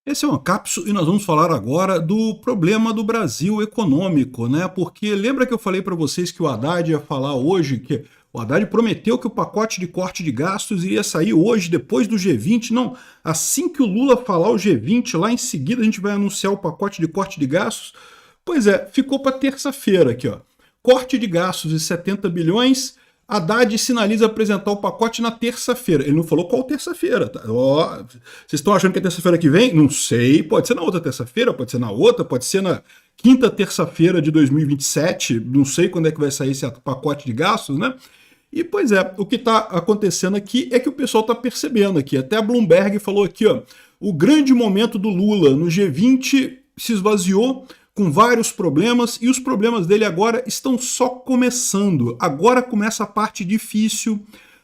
Esse é uma cápsula e nós vamos falar agora do problema do Brasil econômico, né? Porque lembra que eu falei para vocês que o Haddad ia falar hoje, que o Haddad prometeu que o pacote de corte de gastos iria sair hoje, depois do G20. Não, assim que o Lula falar o G20, lá em seguida a gente vai anunciar o pacote de corte de gastos. Pois é, ficou para terça-feira aqui, ó. Corte de gastos de 70 bilhões. Haddad sinaliza apresentar o pacote na terça-feira. Ele não falou qual terça-feira. Tá? Ó, vocês estão achando que é terça-feira que vem? Não sei. Pode ser na outra terça-feira, pode ser na outra, pode ser na quinta terça-feira de 2027. Não sei quando é que vai sair esse pacote de gastos, né? E, pois é, o que está acontecendo aqui é que o pessoal está percebendo aqui. Até a Bloomberg falou aqui, ó, o grande momento do Lula no G20 se esvaziou com vários problemas, e os problemas dele agora estão só começando. Agora começa a parte difícil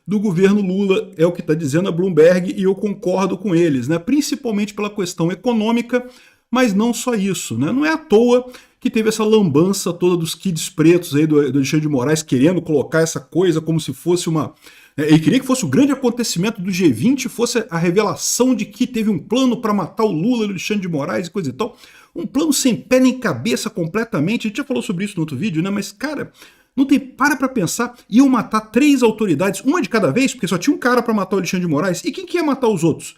do governo Lula, é o que está dizendo a Bloomberg, e eu concordo com eles, né? Principalmente pela questão econômica, mas não só isso, né? Não é à toa que teve essa lambança toda dos kids pretos aí do Alexandre de Moraes querendo colocar essa coisa como se fosse uma... Ele queria que fosse o grande acontecimento do G20, fosse a revelação de que teve um plano para matar o Lula, o Alexandre de Moraes e coisa e tal. Um plano sem pé nem cabeça completamente. A gente já falou sobre isso no outro vídeo, né? Mas, cara, não tem... Para pensar. Iam matar 3 autoridades, uma de cada vez, porque só tinha um cara para matar o Alexandre de Moraes. E quem que ia matar os outros?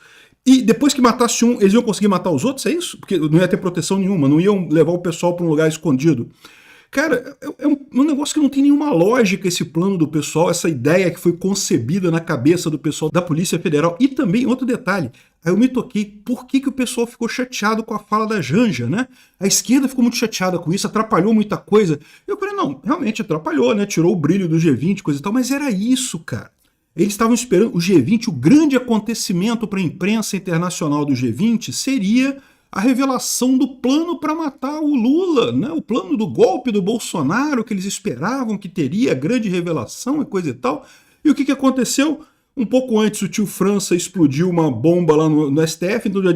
E depois que matasse um, eles iam conseguir matar os outros? É isso? Porque não ia ter proteção nenhuma, não iam levar o pessoal para um lugar escondido. Cara, é um negócio que não tem nenhuma lógica esse plano do pessoal, essa ideia que foi concebida na cabeça do pessoal da Polícia Federal. E também, outro detalhe, aí eu me toquei, por que o pessoal ficou chateado com a fala da Janja, né? A esquerda ficou muito chateada com isso, atrapalhou muita coisa. Eu falei, não, realmente atrapalhou, né? Tirou o brilho do G20, coisa e tal, mas era isso, cara. Eles estavam esperando o G20, o grande acontecimento para a imprensa internacional do G20 seria a revelação do plano para matar o Lula, né? O plano do golpe do Bolsonaro, que eles esperavam que teria a grande revelação e coisa e tal. E o que aconteceu? Um pouco antes o tio França explodiu uma bomba lá no STF, então já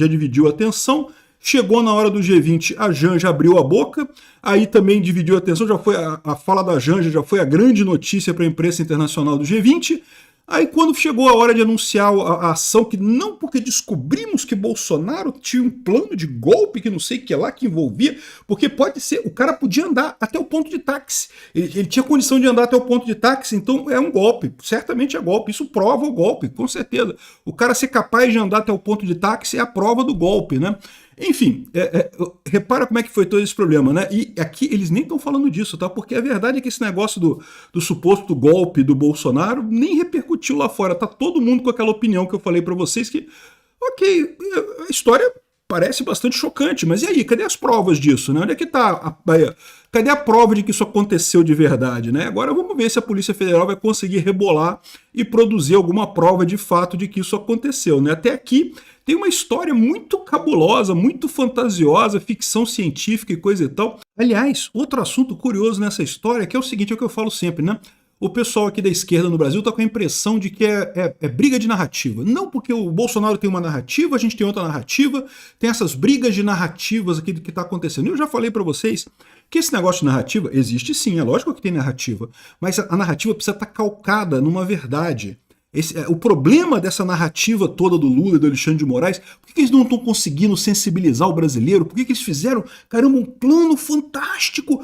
dividiu a atenção. Chegou na hora do G20, a Janja abriu a boca, aí também dividiu a atenção, já foi a fala da Janja, já foi a grande notícia para a imprensa internacional do G20. Aí quando chegou a hora de anunciar a ação, que não porque descobrimos que Bolsonaro tinha um plano de golpe, que não sei o que lá, que envolvia, porque pode ser, o cara podia andar até o ponto de táxi, ele tinha condição de andar até o ponto de táxi, então é um golpe, certamente é golpe, isso prova o golpe, com certeza. O cara ser capaz de andar até o ponto de táxi é a prova do golpe, né? Enfim, repara como é que foi todo esse problema, né? E aqui eles nem estão falando disso, tá? Porque a verdade é que esse negócio do suposto golpe do Bolsonaro nem repercutiu lá fora. Tá todo mundo com aquela opinião que eu falei para vocês que, ok, a história parece bastante chocante, mas e aí, cadê as provas disso, né? Onde é que tá cadê a prova de que isso aconteceu de verdade, né? Agora vamos ver se a Polícia Federal vai conseguir rebolar e produzir alguma prova de fato de que isso aconteceu, né? Até aqui tem uma história muito cabulosa, muito fantasiosa, ficção científica e coisa e tal. Aliás, outro assunto curioso nessa história que é o seguinte, é o que eu falo sempre, né? O pessoal aqui da esquerda no Brasil está com a impressão de que é briga de narrativa. Não porque o Bolsonaro tem uma narrativa, a gente tem outra narrativa, tem essas brigas de narrativas aqui do que está acontecendo. Eu já falei para vocês que esse negócio de narrativa existe sim, é lógico que tem narrativa, mas a narrativa precisa estar calcada numa verdade. O problema dessa narrativa toda do Lula e do Alexandre de Moraes, por que eles não estão conseguindo sensibilizar o brasileiro? Por que eles fizeram, caramba, um plano fantástico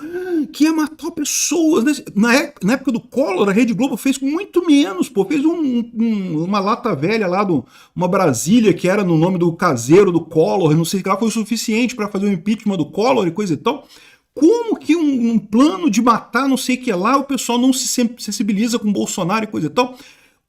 que ia matar pessoas? Né? Na época do Collor, a Rede Globo fez com muito menos, pô. Fez uma lata velha lá, uma Brasília, que era no nome do caseiro do Collor, não sei o que lá, foi o suficiente para fazer o impeachment do Collor e coisa e tal. Como que um plano de matar não sei o que lá, o pessoal não se sensibiliza com Bolsonaro e coisa e tal?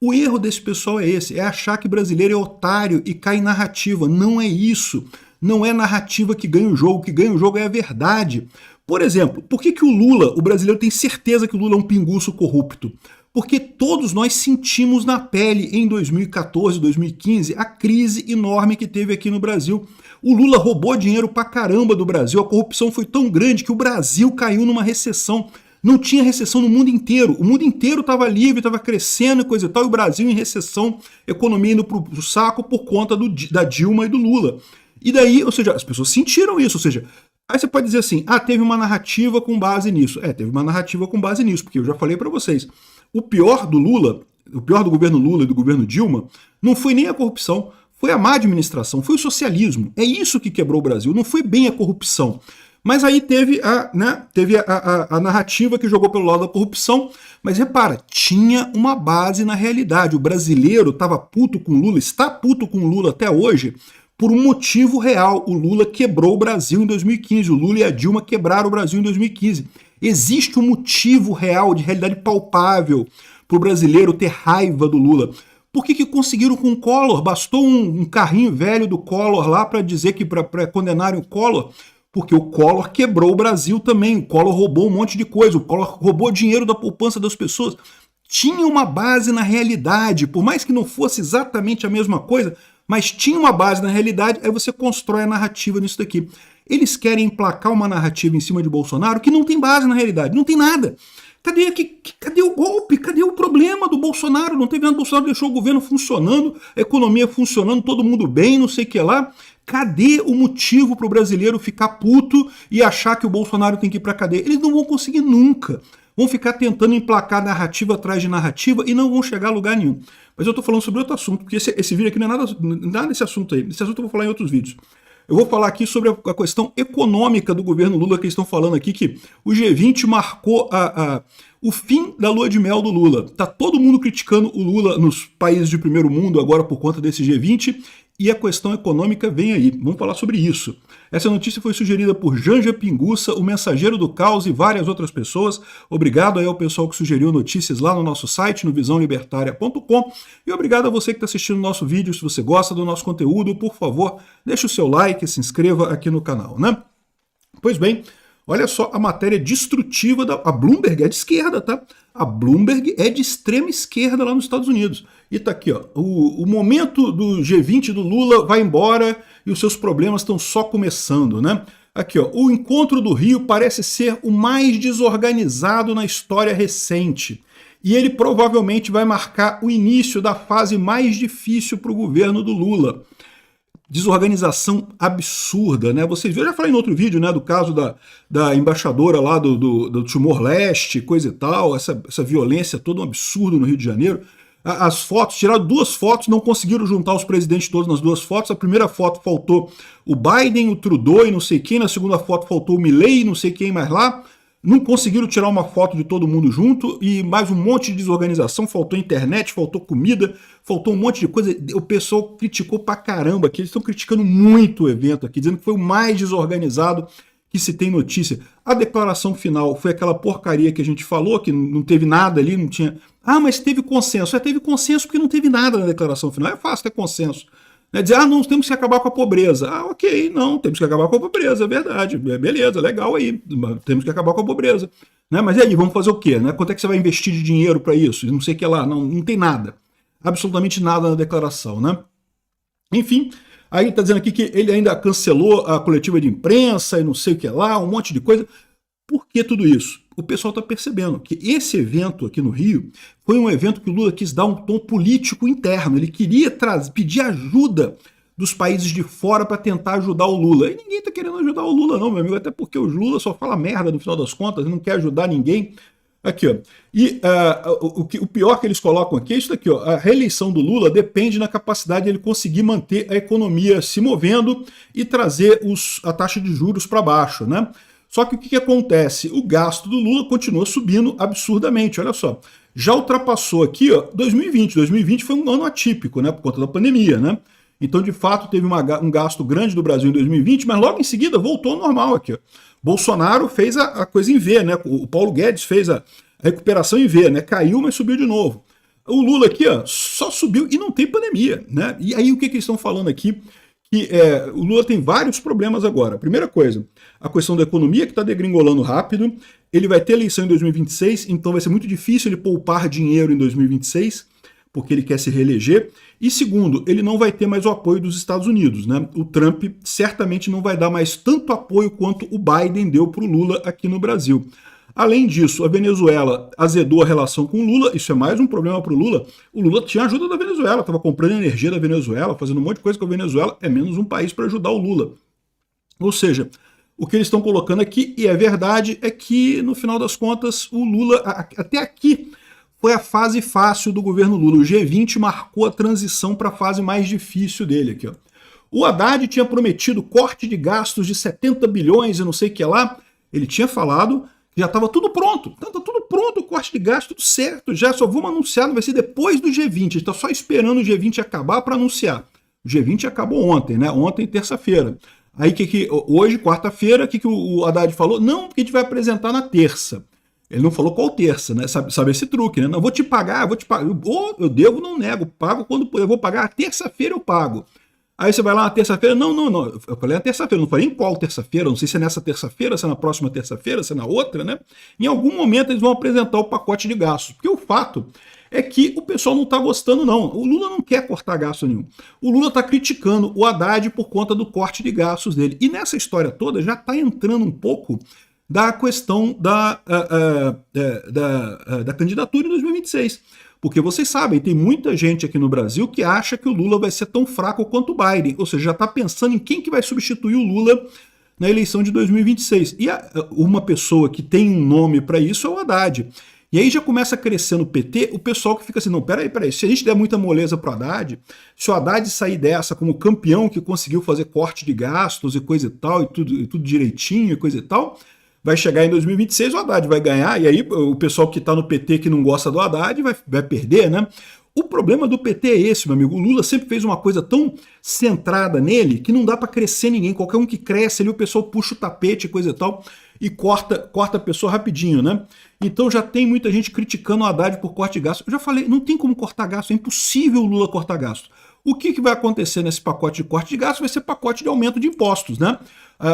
O erro desse pessoal é esse, é achar que brasileiro é otário e cai em narrativa. Não é isso. Não é narrativa que ganha o jogo. O que ganha o jogo é a verdade. Por exemplo, por que o Lula, o brasileiro tem certeza que o Lula é um pinguço corrupto? Porque todos nós sentimos na pele em 2014, 2015, a crise enorme que teve aqui no Brasil. O Lula roubou dinheiro pra caramba do Brasil, a corrupção foi tão grande que o Brasil caiu numa recessão. Não tinha recessão no mundo inteiro. O mundo inteiro estava livre, estava crescendo e coisa e tal, e o Brasil em recessão, economia indo pro saco por conta da Dilma e do Lula. E daí, ou seja, as pessoas sentiram isso, ou seja, aí você pode dizer assim, teve uma narrativa com base nisso. Teve uma narrativa com base nisso, porque eu já falei para vocês, o pior do Lula, o pior do governo Lula e do governo Dilma, não foi nem a corrupção, foi a má administração, foi o socialismo. É isso que quebrou o Brasil, não foi bem a corrupção. Mas aí teve a narrativa que jogou pelo lado da corrupção, mas repara, tinha uma base na realidade. O brasileiro estava puto com Lula, está puto com Lula até hoje, por um motivo real. O Lula quebrou o Brasil em 2015, o Lula e a Dilma quebraram o Brasil em 2015. Existe um motivo real, de realidade palpável, para o brasileiro ter raiva do Lula. Por que conseguiram com o Collor? Bastou um carrinho velho do Collor lá para dizer que para condenarem o Collor? Porque o Collor quebrou o Brasil também, o Collor roubou um monte de coisa, o Collor roubou dinheiro da poupança das pessoas. Tinha uma base na realidade, por mais que não fosse exatamente a mesma coisa, mas tinha uma base na realidade, aí você constrói a narrativa nisso daqui. Eles querem emplacar uma narrativa em cima de Bolsonaro que não tem base na realidade, não tem nada. Cadê o golpe? Cadê o problema do Bolsonaro? Não teve nada, o Bolsonaro deixou o governo funcionando, a economia funcionando, todo mundo bem, não sei o que lá. Cadê o motivo para o brasileiro ficar puto e achar que o Bolsonaro tem que ir para a cadeia? Eles não vão conseguir nunca. Vão ficar tentando emplacar narrativa atrás de narrativa e não vão chegar a lugar nenhum. Mas eu estou falando sobre outro assunto, porque esse vídeo aqui não é nada desse assunto aí. Esse assunto eu vou falar em outros vídeos. Eu vou falar aqui sobre a questão econômica do governo Lula, que eles estão falando aqui, que o G20 marcou o fim da lua de mel do Lula. Tá todo mundo criticando o Lula nos países de primeiro mundo agora por conta desse G20, e a questão econômica vem aí. Vamos falar sobre isso. Essa notícia foi sugerida por Janja Pinguça, o Mensageiro do Caos e várias outras pessoas. Obrigado aí ao pessoal que sugeriu notícias lá no nosso site, no visãolibertaria.com. E obrigado a você que está assistindo o nosso vídeo. Se você gosta do nosso conteúdo, por favor, deixe o seu like, se inscreva aqui no canal, né? Pois bem, olha só a matéria destrutiva a Bloomberg é de esquerda, tá? A Bloomberg é de extrema esquerda lá nos Estados Unidos. E tá aqui, ó, o momento do G20 do Lula vai embora e os seus problemas estão só começando, né? Aqui, ó, o encontro do Rio parece ser o mais desorganizado na história recente. E ele provavelmente vai marcar o início da fase mais difícil para o governo do Lula. Desorganização absurda, né? Vocês viram, eu já falei em outro vídeo, né, do caso da embaixadora lá do Timor-Leste, coisa e tal, essa violência toda, um absurdo no Rio de Janeiro. As fotos, tiraram 2 fotos, não conseguiram juntar os presidentes todos nas 2 fotos. A primeira foto faltou o Biden, o Trudeau e não sei quem, na segunda foto faltou o Milley e não sei quem mais lá. Não conseguiram tirar uma foto de todo mundo junto e mais um monte de desorganização, faltou internet, faltou comida, faltou um monte de coisa. O pessoal criticou pra caramba aqui, eles estão criticando muito o evento aqui, dizendo que foi o mais desorganizado que se tem notícia. A declaração final foi aquela porcaria que a gente falou, que não teve nada ali, não tinha... Ah, mas teve consenso. Teve consenso porque não teve nada na declaração final. É fácil ter consenso. Dizer, não, temos que acabar com a pobreza. Ok, não, temos que acabar com a pobreza, é verdade. Beleza, legal aí, temos que acabar com a pobreza. Né? Mas e aí, vamos fazer o quê? Né? Quanto é que você vai investir de dinheiro para isso? Não sei o que lá, não tem nada. Absolutamente nada na declaração, né? Enfim, aí está dizendo aqui que ele ainda cancelou a coletiva de imprensa e não sei o que lá, um monte de coisa. Por que tudo isso? O pessoal está percebendo que esse evento aqui no Rio foi um evento que o Lula quis dar um tom político interno. Ele queria pedir ajuda dos países de fora para tentar ajudar o Lula. E ninguém está querendo ajudar o Lula não, meu amigo, até porque o Lula só fala merda no final das contas, não quer ajudar ninguém. Aqui, ó. E o pior que eles colocam aqui é isso daqui, ó. A reeleição do Lula depende da capacidade de ele conseguir manter a economia se movendo e trazer a taxa de juros para baixo, né? Só que o que acontece? O gasto do Lula continua subindo absurdamente, olha só. Já ultrapassou aqui, ó, 2020. 2020 foi um ano atípico, né, por conta da pandemia, né? Então, de fato, teve um gasto grande do Brasil em 2020, mas logo em seguida voltou ao normal aqui, ó. Bolsonaro fez a coisa em V, né? O Paulo Guedes fez a recuperação em V, né? Caiu, mas subiu de novo. O Lula aqui, ó, só subiu e não tem pandemia, né? E aí o que eles estão falando aqui? Que o Lula tem vários problemas agora. Primeira coisa, a questão da economia que está degringolando rápido, ele vai ter eleição em 2026, então vai ser muito difícil ele poupar dinheiro em 2026, porque ele quer se reeleger. E segundo, ele não vai ter mais o apoio dos Estados Unidos, né? O Trump certamente não vai dar mais tanto apoio quanto o Biden deu para o Lula aqui no Brasil. Além disso, a Venezuela azedou a relação com o Lula, isso é mais um problema para o Lula. O Lula tinha ajuda da Venezuela, estava comprando energia da Venezuela, fazendo um monte de coisa com a Venezuela, é menos um país para ajudar o Lula. Ou seja, o que eles estão colocando aqui, e é verdade, é que no final das contas o Lula, até aqui, foi a fase fácil do governo Lula. O G20 marcou a transição para a fase mais difícil dele aqui, ó. O Haddad tinha prometido corte de gastos de 70 bilhões e não sei o que lá. Ele tinha falado que já estava tudo pronto. Então tá tudo pronto, o corte de gastos, tudo certo. Já só vamos anunciar, vai ser depois do G20. A gente está só esperando o G20 acabar para anunciar. O G20 acabou ontem, né? Ontem, terça-feira. Aí hoje, quarta-feira, o que o Haddad falou? Não, porque a gente vai apresentar na terça. Ele não falou qual terça, né? Sabe esse truque, né? Não, vou te pagar. Eu devo, não nego. Pago quando eu vou pagar. Terça-feira eu pago. Aí você vai lá na terça-feira, não. Eu falei na terça-feira, não falei em qual terça-feira, não sei se é nessa terça-feira, se é na próxima terça-feira, se é na outra, né? Em algum momento eles vão apresentar o pacote de gastos. Porque o fato é que o pessoal não está gostando, não. O Lula não quer cortar gasto nenhum. O Lula está criticando o Haddad por conta do corte de gastos dele. E nessa história toda já está entrando um pouco da questão da candidatura em 2026. Porque vocês sabem, tem muita gente aqui no Brasil que acha que o Lula vai ser tão fraco quanto o Biden. Ou seja, já está pensando em quem que vai substituir o Lula na eleição de 2026. E uma pessoa que tem um nome para isso é o Haddad. E aí já começa a crescer no PT o pessoal que fica assim, não, peraí, se a gente der muita moleza pro Haddad, se o Haddad sair dessa como campeão que conseguiu fazer corte de gastos e coisa e tal, e tudo direitinho e coisa e tal, vai chegar em 2026, o Haddad vai ganhar, e aí o pessoal que está no PT que não gosta do Haddad vai perder, né? O problema do PT é esse, meu amigo. O Lula sempre fez uma coisa tão centrada nele que não dá para crescer ninguém. Qualquer um que cresce ali, o pessoal puxa o tapete e coisa e tal e corta a pessoa rapidinho, né? Então já tem muita gente criticando o Haddad por corte de gasto. Eu já falei, não tem como cortar gasto, é impossível o Lula cortar gasto. O que vai acontecer nesse pacote de corte de gastos vai ser pacote de aumento de impostos, né?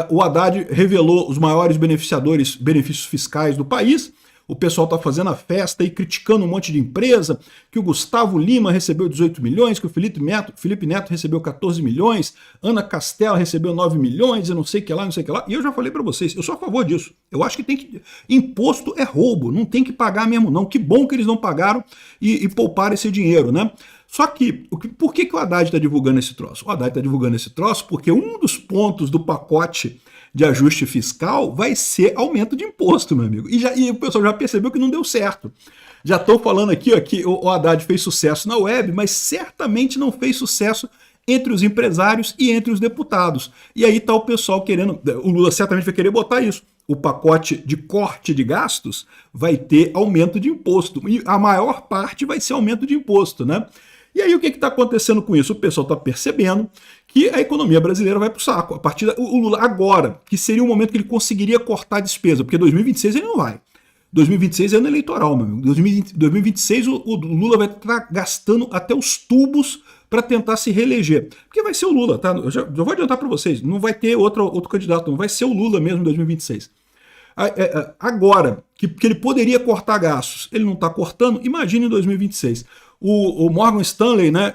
O Haddad revelou os maiores benefícios fiscais do país. O pessoal está fazendo a festa e criticando um monte de empresa, que o Gustavo Lima recebeu 18 milhões, que o Felipe Neto recebeu 14 milhões, Ana Castela recebeu 9 milhões, e não sei o que lá, não sei o que lá. E eu já falei para vocês, eu sou a favor disso. Eu acho que imposto é roubo, não tem que pagar mesmo não. Que bom que eles não pagaram e pouparam esse dinheiro, né? Só que, por que o Haddad está divulgando esse troço? O Haddad está divulgando esse troço porque um dos pontos do pacote de ajuste fiscal vai ser aumento de imposto, meu amigo. E o pessoal já percebeu que não deu certo. Já estou falando aqui ó, que o Haddad fez sucesso na web, mas certamente não fez sucesso entre os empresários e entre os deputados. E aí está o pessoal querendo, o Lula certamente vai querer botar isso. O pacote de corte de gastos vai ter aumento de imposto. E a maior parte vai ser aumento de imposto, né? E aí o que está acontecendo com isso? O pessoal está percebendo que a economia brasileira vai para o saco. A partir o Lula agora, que seria o momento que ele conseguiria cortar a despesa, porque 2026 ele não vai. 2026 é ano eleitoral, meu amigo. 2026 o Lula vai estar gastando até os tubos para tentar se reeleger. Porque vai ser o Lula, tá? Eu já vou adiantar para vocês, não vai ter outro candidato, não vai ser o Lula mesmo em 2026. Agora, que ele poderia cortar gastos, ele não está cortando, imagine em 2026. O Morgan Stanley, né,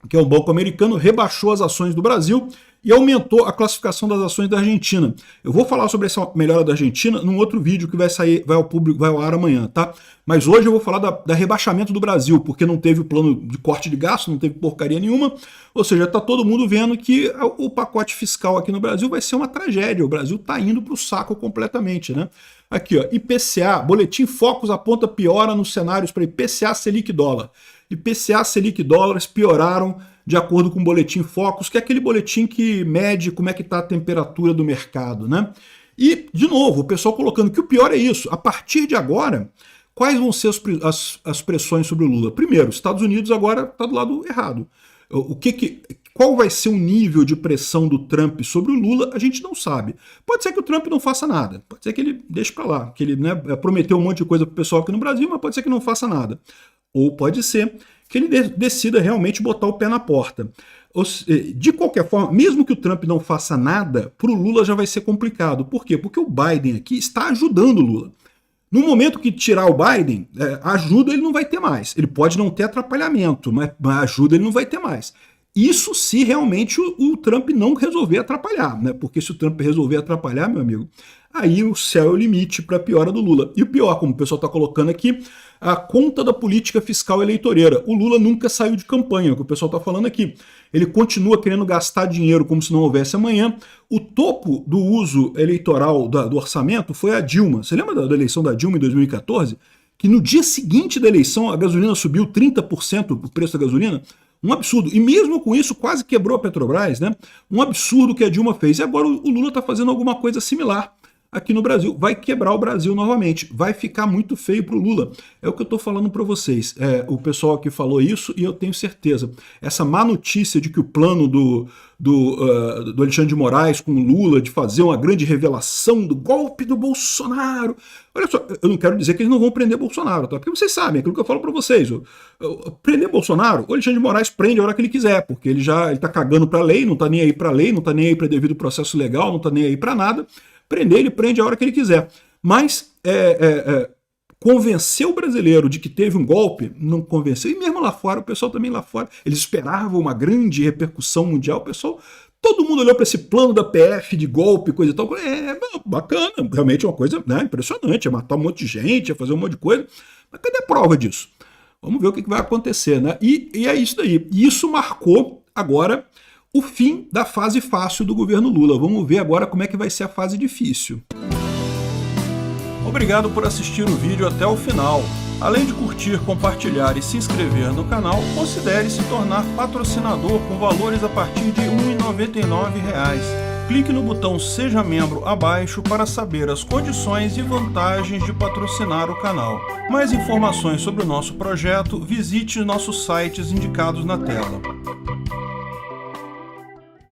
que é um banco americano, rebaixou as ações do Brasil e aumentou a classificação das ações da Argentina. Eu vou falar sobre essa melhora da Argentina num outro vídeo que vai ao público, vai ao ar amanhã, tá? Mas hoje eu vou falar da rebaixamento do Brasil, porque não teve o plano de corte de gasto, não teve porcaria nenhuma, ou seja, está todo mundo vendo que o pacote fiscal aqui no Brasil vai ser uma tragédia, o Brasil está indo para o saco completamente, né? Aqui, ó, IPCA, Boletim Focus aponta piora nos cenários para IPCA, Selic e dólar. IPCA, Selic e dólares pioraram de acordo com o Boletim Focus, que é aquele boletim que mede como é que está a temperatura do mercado, né? E, de novo, o pessoal colocando que o pior é isso. A partir de agora, quais vão ser as pressões sobre o Lula? Primeiro, os Estados Unidos agora está do lado errado. Qual vai ser o nível de pressão do Trump sobre o Lula, a gente não sabe. Pode ser que o Trump não faça nada, pode ser que ele deixe para lá, que ele, né, prometeu um monte de coisa para o pessoal aqui no Brasil, mas pode ser que não faça nada. Ou pode ser que ele decida realmente botar o pé na porta. De qualquer forma, mesmo que o Trump não faça nada, para o Lula já vai ser complicado. Por quê? Porque o Biden aqui está ajudando o Lula. No momento que tirar o Biden, ajuda ele não vai ter mais. Ele pode não ter atrapalhamento, mas ajuda ele não vai ter mais. Isso se realmente o Trump não resolver atrapalhar, né? Porque se o Trump resolver atrapalhar, meu amigo, aí o céu é o limite para a piora do Lula. E o pior, como o pessoal está colocando aqui, a conta da política fiscal eleitoreira. O Lula nunca saiu de campanha, é o que o pessoal está falando aqui. Ele continua querendo gastar dinheiro como se não houvesse amanhã. O topo do uso eleitoral do orçamento foi a Dilma. Você lembra da eleição da Dilma em 2014? que no dia seguinte da eleição a gasolina subiu 30% o preço da gasolina. Um absurdo. E mesmo com isso quase quebrou a Petrobras, né? Um absurdo que a Dilma fez. E agora o Lula está fazendo alguma coisa similar aqui no Brasil. Vai quebrar o Brasil novamente. Vai ficar muito feio para o Lula. É o que eu estou falando para vocês. O pessoal aqui falou isso e eu tenho certeza. Essa má notícia de que o plano do Alexandre de Moraes com o Lula de fazer uma grande revelação do golpe do Bolsonaro. Olha só, eu não quero dizer que eles não vão prender Bolsonaro, tá? Porque vocês sabem, aquilo que eu falo para vocês. Prender Bolsonaro, o Alexandre de Moraes prende a hora que ele quiser, porque ele tá cagando para a lei, não tá nem aí para a lei, não tá nem aí para devido processo legal, não tá nem aí para nada. Prender, ele prende a hora que ele quiser. Mas convencer o brasileiro de que teve um golpe, não convenceu. E mesmo lá fora, o pessoal também lá fora, eles esperavam uma grande repercussão mundial. O pessoal, todo mundo olhou para esse plano da PF de golpe, coisa e tal. Bacana, realmente é uma coisa, né, impressionante. É matar um monte de gente, é fazer um monte de coisa. Mas cadê a prova disso? Vamos ver o que vai acontecer, né? E é isso daí. E isso marcou agora o fim da fase fácil do governo Lula. Vamos ver agora como é que vai ser a fase difícil. Obrigado por assistir o vídeo até o final. Além de curtir, compartilhar e se inscrever no canal, considere se tornar patrocinador com valores a partir de R$ 1,99. Clique no botão Seja Membro abaixo para saber as condições e vantagens de patrocinar o canal. Mais informações sobre o nosso projeto, visite nossos sites indicados na tela.